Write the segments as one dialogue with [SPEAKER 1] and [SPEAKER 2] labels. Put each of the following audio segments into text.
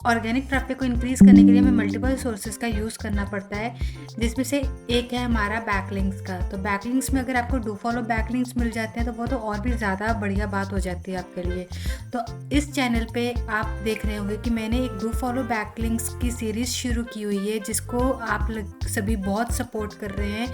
[SPEAKER 1] Organic traffic को increase करने के लिए हमें मल्टीपल सोर्सेज का यूज़ करना पड़ता है, जिसमें से एक है हमारा बैकलिंक्स का। तो बैकलिंक्स में अगर आपको डू फॉलो बैकलिंक्स मिल जाते हैं तो वो तो और भी ज़्यादा बढ़िया बात हो जाती है आपके लिए। तो इस चैनल पे आप देख रहे होंगे कि मैंने एक डू फॉलो बैकलिंक्स की सीरीज़ शुरू की हुई है, जिसको आप सभी बहुत सपोर्ट कर रहे हैं।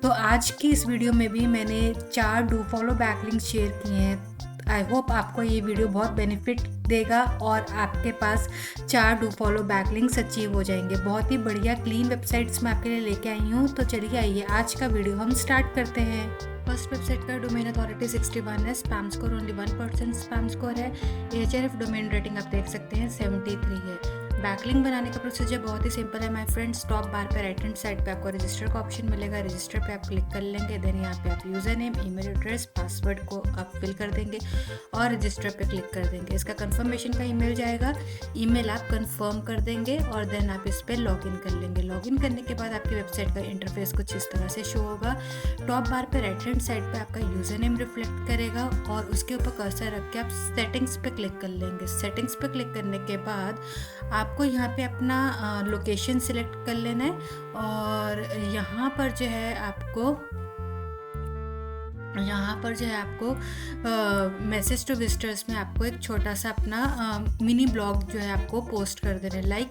[SPEAKER 1] तो आज की इस वीडियो में भी मैंने 4 डू फॉलो बैकलिंक्स शेयर किए हैं। आई होप आपको ये वीडियो बहुत बेनिफिट देगा और आपके पास 4 डू फॉलो बैकलिंक्स अचीव हो जाएंगे। बहुत ही बढ़िया क्लीन वेबसाइट्स मैं आपके लिए लेके आई हूँ। तो चलिए आइए आज का वीडियो हम स्टार्ट करते हैं। फर्स्ट वेबसाइट का डोमेन अथॉरिटी 61 है, spam score only 1% spam score है। एचआरएफ डोमेन रेटिंग आप देख सकते हैं 73 है। बैकलिंक बनाने का प्रोसीजर बहुत ही सिंपल है माय फ्रेंड्स। टॉप बार पे राइट हैंड साइड पे आपको रजिस्टर का ऑप्शन मिलेगा। रजिस्टर पे आप क्लिक कर लेंगे। देन यहाँ पे आप user name, email address, password को आप फिल कर देंगे और रजिस्टर पे क्लिक कर देंगे। इसका कंफर्मेशन का ईमेल जाएगा। ईमेल आप कंफर्म कर देंगे और देन आप इस पर लॉगिन कर लेंगे। लॉगिन करने के बाद आपकी वेबसाइट का इंटरफेस कुछ इस तरह से शो होगा। टॉप बार पे राइट हैंड साइड पे आपका यूज़र नेम रिफ्लेक्ट करेगा और उसके ऊपर कर्सर रख के आप सेटिंग्स पे क्लिक कर लेंगे। सेटिंग्स पे क्लिक करने के बाद आपको यहाँ पे अपना लोकेशन सिलेक्ट कर लेना है और यहाँ पर जो है आपको मैसेज टू विजिटर्स में आपको एक छोटा सा अपना मिनी ब्लॉग जो है आपको पोस्ट कर देना है। लाइक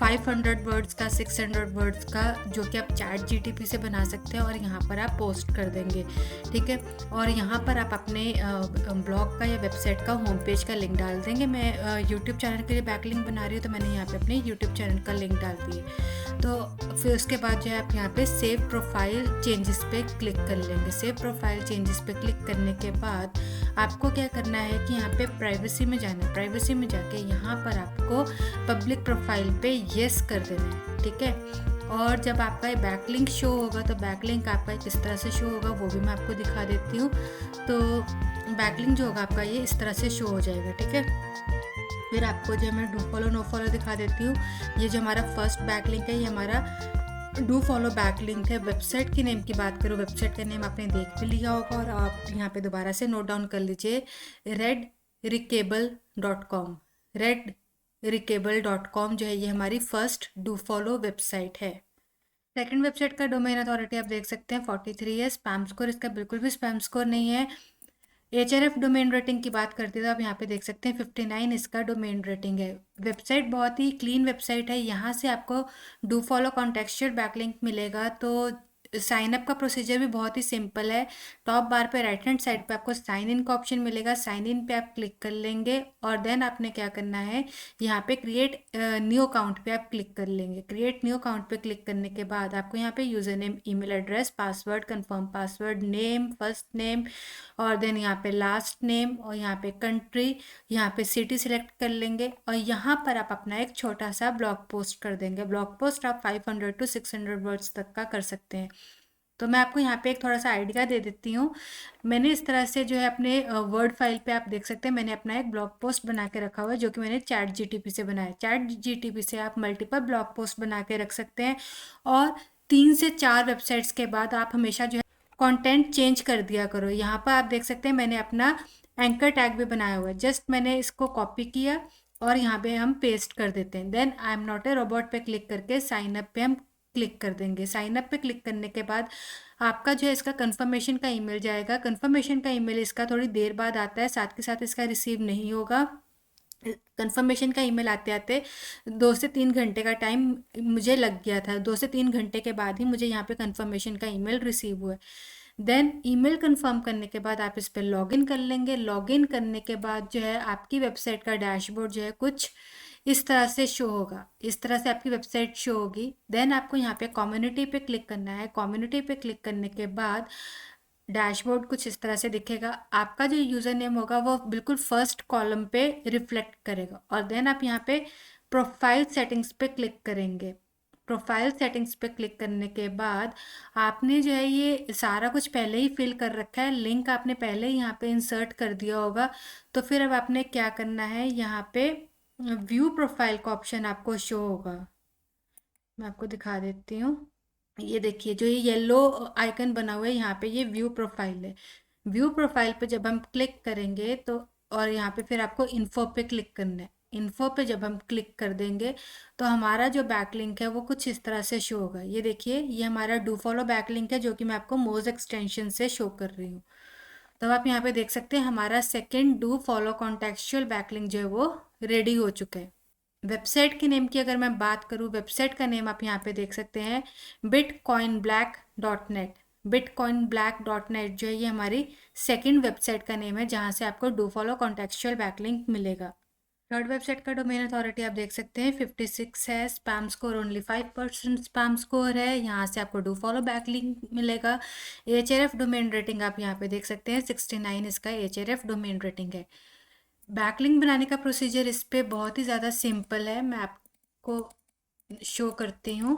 [SPEAKER 1] 500 वर्ड्स का, 600 वर्ड्स का, जो कि आप चैट जीटीपी से बना सकते हैं और यहाँ पर आप पोस्ट कर देंगे। ठीक है, और यहाँ पर आप अपने ब्लॉग का या वेबसाइट का होम पेज का लिंक डाल देंगे। मैं यूट्यूब चैनल के लिए बैकलिंक बना रही हूँ तो मैंने यहाँ पे अपने यूट्यूब चैनल का लिंक डाल दिए। तो फिर उसके बाद जो है आप यहाँ पे सेव प्रोफाइल चेंजेस पे क्लिक कर लेंगे। सेव प्रोफाइल चेंजेस पे क्लिक करने के बाद आपको क्या करना है कि यहाँ पे प्राइवेसी में जाना है। प्राइवेसी में जाके यहाँ पर आपको पब्लिक प्रोफाइल पे येस कर देना है। ठीक है, और जब आपका बैकलिंक शो होगा तो बैकलिंक आपका किस तरह से शो होगा वो भी मैं आपको दिखा देती हूँ। तो बैकलिंक जो होगा आपका ये इस तरह से शो हो जाएगा। ठीक है, फिर आपको जो मैं डू फॉलो नो फॉलो दिखा देती हूँ। ये जो हमारा फर्स्ट बैकलिंक है ये हमारा डू फॉलो बैकलिंक है। वेबसाइट की नेम की बात करूँ, वेबसाइट का नेम आपने देख भी लिया होगा और आप यहाँ पे दोबारा से नोट डाउन कर लीजिए, redricable.com। redricable.com जो है ये हमारी फर्स्ट डू फॉलो वेबसाइट है। सेकंड वेबसाइट का डोमेन अथॉरिटी आप देख सकते हैं 43 है। स्पैम स्कोर इसका बिल्कुल भी स्पैम स्कोर नहीं है। एचआरएफ डोमेन रेटिंग की बात करते हैं तो आप यहाँ पे देख सकते हैं 59 इसका डोमेन रेटिंग है। वेबसाइट बहुत ही क्लीन वेबसाइट है। यहाँ से आपको डू फॉलो कॉन्टेक्स्चुअल बैकलिंक मिलेगा। तो साइन अप का प्रोसीजर भी बहुत ही सिंपल है। टॉप बार पे राइट हैंड साइड पे आपको साइन इन का ऑप्शन मिलेगा। साइन इन पे आप क्लिक कर लेंगे और देन आपने क्या करना है, यहाँ पे क्रिएट न्यू अकाउंट पे आप क्लिक कर लेंगे। क्रिएट न्यू अकाउंट पे क्लिक करने के बाद आपको यहाँ पे user name, email address, password, confirm password, name, first name और देन यहाँ पे लास्ट नेम और यहाँ पे कंट्री, यहाँ पे सिटी सिलेक्ट कर लेंगे और यहाँ पर आप अपना एक छोटा सा ब्लॉग पोस्ट कर देंगे। ब्लॉग पोस्ट आप 500 to 600 वर्ड्स तक का कर सकते हैं। तो मैं आपको यहाँ पे एक थोड़ा सा आइडिया दे देती हूँ। मैंने इस तरह से जो है अपने वर्ड फाइल पे आप देख सकते हैं मैंने अपना एक ब्लॉग पोस्ट बना के रखा हुआ है, जो कि मैंने चैट जीटीपी से बनाया। चैट जीटीपी से आप मल्टीपल ब्लॉग पोस्ट बना के रख सकते हैं और 3 से 4 वेबसाइट्स के बाद आप हमेशा जो है कंटेंट चेंज कर दिया करो। यहाँ पर आप देख सकते हैं मैंने अपना एंकर टैग भी बनाया हुआ है। जस्ट मैंने इसको कॉपी किया और यहाँ पे हम पेस्ट कर देते हैं। Then I am not a robot पे क्लिक करके साइन अप पे हम क्लिक कर देंगे। साइन अप पे क्लिक करने के बाद आपका जो है इसका कंफर्मेशन का ईमेल जाएगा। कंफर्मेशन का ईमेल इसका थोड़ी देर बाद आता है, साथ के साथ इसका रिसीव नहीं होगा। कंफर्मेशन का ईमेल आते आते 2 से 3 घंटे का टाइम मुझे लग गया था। 2 से 3 घंटे के बाद ही मुझे यहाँ पे कंफर्मेशन का ईमेल रिसीव हुआ। देन ईमेल कंफर्म करने के बाद आप इस पर लॉगिन कर लेंगे। लॉगिन करने के बाद जो है आपकी वेबसाइट का डैशबोर्ड जो है कुछ इस तरह से शो होगा। इस तरह से आपकी वेबसाइट शो होगी। देन आपको यहाँ पे कम्युनिटी पे क्लिक करना है। कम्युनिटी पे क्लिक करने के बाद डैशबोर्ड कुछ इस तरह से दिखेगा। आपका जो यूज़र नेम होगा वो बिल्कुल फर्स्ट कॉलम पे रिफ्लेक्ट करेगा और देन आप यहाँ पे प्रोफाइल सेटिंग्स पे क्लिक करेंगे। प्रोफाइल सेटिंग्स पे क्लिक करने के बाद आपने जो है ये सारा कुछ पहले ही फिल कर रखा है, लिंक आपने पहले ही यहाँ पे इंसर्ट कर दिया होगा। तो फिर अब आपने क्या करना है, यहाँ पे व्यू प्रोफाइल का ऑप्शन आपको शो होगा। मैं आपको दिखा देती हूँ। ये देखिए जो ये येलो आइकन बना हुआ है यहाँ पे ये व्यू प्रोफाइल है। व्यू प्रोफाइल पे जब हम क्लिक करेंगे तो और यहाँ पे फिर आपको इन्फो पे क्लिक करना है। इन्फो पे जब हम क्लिक कर देंगे तो हमारा जो बैकलिंक है वो कुछ इस तरह से शो होगा। ये देखिए, ये हमारा डू फॉलो बैकलिंक है जो कि मैं आपको मोज एक्सटेंशन से शो कर रही हूँ। तो आप यहाँ पे देख सकते हैं हमारा second do follow contextual backlink जो है वो रेडी हो चुका है। वेबसाइट के नेम की अगर मैं बात करूँ, वेबसाइट का नेम आप यहाँ पे देख सकते हैं bitcoinblack.net। bitcoinblack.net जो है ये हमारी सेकंड वेबसाइट का नेम है जहाँ से आपको डू फॉलो कॉन्टेक्चुअल बैकलिंक मिलेगा। थर्ड वेबसाइट का डोमेन अथॉरिटी आप देख सकते हैं 56 है, spam score only 5% spam score है, यहाँ से आपको डू फॉलो बैकलिंक मिलेगा। एचआरएफ डोमेन रेटिंग आप यहाँ पे देख सकते हैं 69 इसका एचआरएफ डोमेन रेटिंग है। बैकलिंक बनाने का प्रोसीजर इस पे बहुत ही ज़्यादा सिंपल है, मैं आपको शो करती हूँ।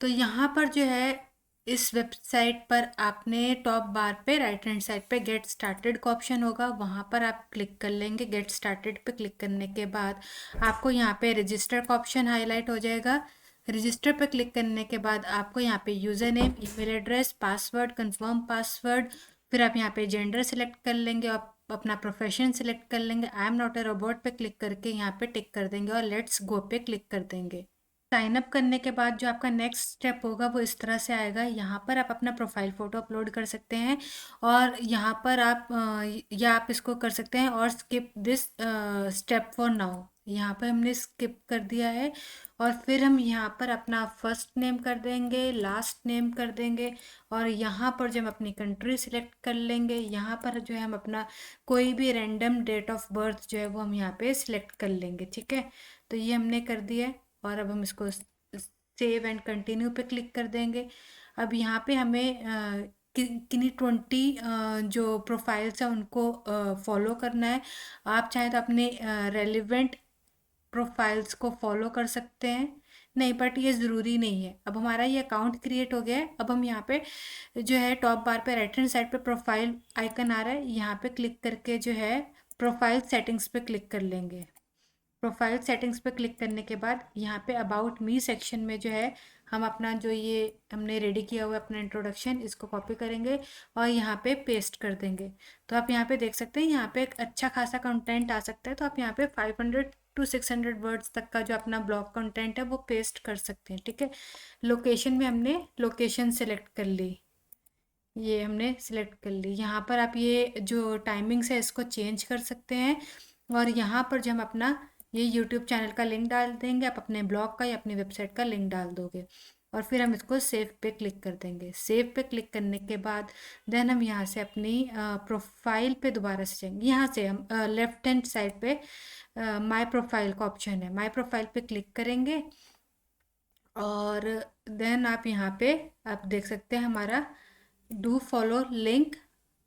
[SPEAKER 1] तो यहाँ पर जो है इस वेबसाइट पर आपने टॉप बार पे राइट हैंड साइड पे गेट स्टार्टेड का ऑप्शन होगा, वहाँ पर आप क्लिक कर लेंगे। गेट स्टार्टेड पे क्लिक करने के बाद आपको यहाँ पे रजिस्टर का ऑप्शन हाईलाइट हो जाएगा। रजिस्टर पे क्लिक करने के बाद आपको यहाँ पे user name, email address, password, confirm password, फिर आप यहाँ पे जेंडर सेलेक्ट कर लेंगे, आप अपना प्रोफेशन सेलेक्ट कर लेंगे। आई एम नॉट अ रोबोट पे क्लिक करके यहाँ पे टिक कर देंगे और लेट्स गो पे क्लिक कर देंगे। साइन अप करने के बाद जो आपका नेक्स्ट स्टेप होगा वो इस तरह से आएगा। यहाँ पर आप अपना प्रोफाइल फ़ोटो अपलोड कर सकते हैं और यहाँ पर आप या आप इसको कर सकते हैं और skip this step for now. यहाँ पर हमने स्किप कर दिया है और फिर हम यहाँ पर अपना फर्स्ट नेम कर देंगे, लास्ट नेम कर देंगे और यहाँ पर जो हम अपनी कंट्री सिलेक्ट कर लेंगे, यहाँ पर जो है हम अपना कोई भी रैंडम डेट ऑफ बर्थ जो है वो हम यहाँ पे सिलेक्ट कर लेंगे। ठीक है, तो ये हमने कर दिया है और अब हम इसको सेव एंड कंटिन्यू पे क्लिक कर देंगे। अब यहाँ पे हमें किन्हीं 20 जो प्रोफाइल्स हैं उनको फॉलो करना है। आप चाहें तो अपने रेलिवेंट प्रोफाइल्स को फॉलो कर सकते हैं, नहीं बट ये ज़रूरी नहीं है। अब हमारा ये अकाउंट क्रिएट हो गया है। अब हम यहाँ पे जो है टॉप बार पे राइट हैंड साइड पे प्रोफाइल आइकन आ रहा है, यहाँ पे क्लिक करके जो है प्रोफाइल सेटिंग्स पे क्लिक कर लेंगे। प्रोफाइल सेटिंग्स पे क्लिक करने के बाद यहाँ पे अबाउट मी सेक्शन में जो है हम अपना जो ये हमने रेडी किया हुआ अपना इंट्रोडक्शन इसको कॉपी करेंगे और यहाँ पे पेस्ट कर देंगे। तो आप यहाँ पे देख सकते हैं यहाँ पे एक अच्छा खासा कंटेंट आ सकता है। तो आप यहाँ पे 500 to 600 वर्ड्स तक का जो अपना ब्लॉग कंटेंट है वो पेस्ट कर सकते हैं। ठीक है, लोकेशन में हमने लोकेशन सेलेक्ट कर ली, ये हमने सिलेक्ट कर ली। यहाँ पर आप ये जो टाइमिंग्स है इसको चेंज कर सकते हैं और यहाँ पर जो हम अपना ये यूट्यूब चैनल का लिंक डाल देंगे, आप अपने ब्लॉग का या अपनी वेबसाइट का लिंक डाल दोगे और फिर हम इसको सेव पे क्लिक कर देंगे। सेव पे क्लिक करने के बाद देन हम यहाँ से अपनी प्रोफाइल पे दोबारा से जाएंगे। यहाँ से हम लेफ्ट हैंड साइड पे माय प्रोफाइल का ऑप्शन है, माय प्रोफाइल पे क्लिक करेंगे और देन आप यहाँ पे आप देख सकते हैं हमारा डू फॉलो लिंक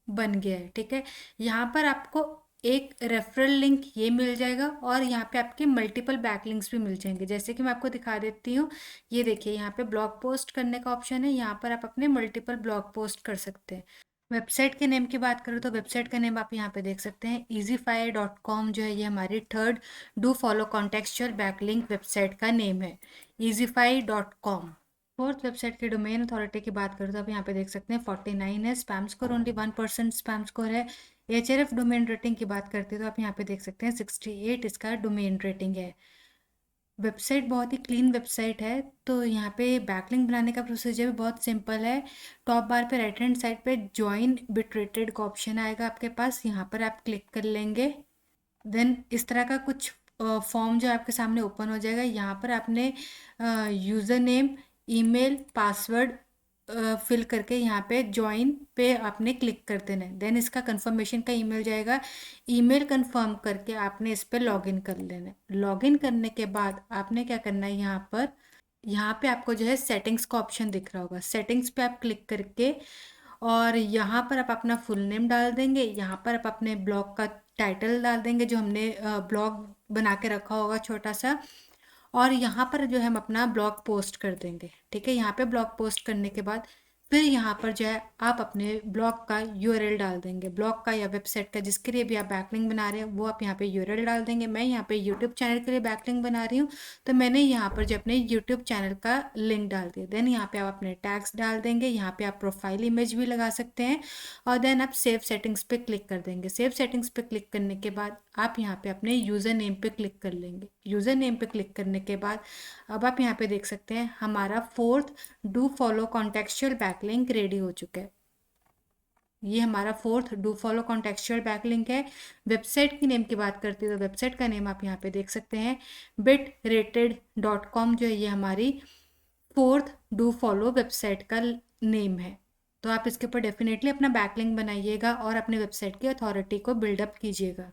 [SPEAKER 1] बन गया है। ठीक है, यहाँ पर आपको एक रेफरल लिंक ये मिल जाएगा और यहाँ पे आपके मल्टीपल बैकलिंक्स भी मिल जाएंगे। जैसे कि मैं आपको दिखा देती हूँ, ये देखिए यहाँ पे ब्लॉग पोस्ट करने का ऑप्शन है, यहाँ पर आप अपने मल्टीपल ब्लॉग पोस्ट कर सकते हैं। वेबसाइट के नेम की बात करूँ तो वेबसाइट का नेम आप यहाँ पे देख सकते हैं easyfy.com जो है ये हमारी third do follow contextual backlink website का नेम है, easyfy.com। फोर्थ वेबसाइट के डोमेन अथॉरिटी की बात करूँ तो आप यहाँ पे देख सकते हैं 49 है, spam score only 1% spam score है। एचआरएफ डोमेन रेटिंग की बात करते हैं तो आप यहाँ पे देख सकते हैं 68 इसका डोमेन रेटिंग है। वेबसाइट बहुत ही क्लीन वेबसाइट है। तो यहाँ पे बैकलिंक बनाने का प्रोसीजर भी बहुत सिंपल है। टॉप बार पे राइट हैंड साइड पे ज्वाइन बिटरेटेड का ऑप्शन आएगा आपके पास, यहाँ पर आप क्लिक कर लेंगे। देन इस तरह का कुछ फॉर्म जो आपके सामने ओपन हो जाएगा। यहाँ पर आपने user name, email, password fill करके यहाँ पे ज्वाइन पे आपने क्लिक कर देना है। देन इसका कंफर्मेशन का ईमेल जाएगा, ईमेल कंफर्म करके आपने इस पे लॉगिन कर लेना है। लॉगिन करने के बाद आपने क्या करना है, यहाँ पे आपको जो है सेटिंग्स का ऑप्शन दिख रहा होगा, सेटिंग्स पे आप क्लिक करके और यहाँ पर आप अपना फुल नेम डाल देंगे। यहाँ पर आप अपने ब्लॉग का टाइटल डाल देंगे जो हमने ब्लॉग बना के रखा होगा छोटा सा, और यहाँ पर जो है हम अपना ब्लॉग पोस्ट कर देंगे। ठीक है, यहाँ पे ब्लॉग पोस्ट करने के बाद फिर यहाँ पर जो है आप अपने ब्लॉग का यूआरएल डाल देंगे, ब्लॉग का या वेबसाइट का जिसके लिए भी आप बैकलिंक बना रहे हैं वो आप यहाँ पे यूआरएल डाल देंगे। मैं यहाँ पे यूट्यूब चैनल के लिए बैकलिंक बना रही हूँ तो मैंने यहाँ पर जो अपने यूट्यूब चैनल का लिंक डाल दिया। देन यहाँ पे आप अपने टैग्स डाल देंगे, यहाँ पे आप प्रोफाइल इमेज भी लगा सकते हैं और देन आप सेव सेटिंग्स पे क्लिक कर देंगे। सेव सेटिंग्स पे क्लिक करने के बाद आप यहाँ पे अपने यूज़र नेम पे क्लिक कर लेंगे। यूज़र नेम पे क्लिक करने के बाद अब आप यहाँ पे देख सकते हैं हमारा 4th do follow contextual backlink ready हो चुका है। ये हमारा 4th do follow contextual backlink है। वेबसाइट की नेम की बात करती है तो वेबसाइट का नेम आप यहाँ पे देख सकते हैं bitrated.com, जो है ये हमारी 4th डू फॉलो वेबसाइट का नेम है। तो आप इसके ऊपर डेफिनेटली अपना बैकलिंक बनाइएगा और अपने वेबसाइट की अथॉरिटी को बिल्डअप कीजिएगा।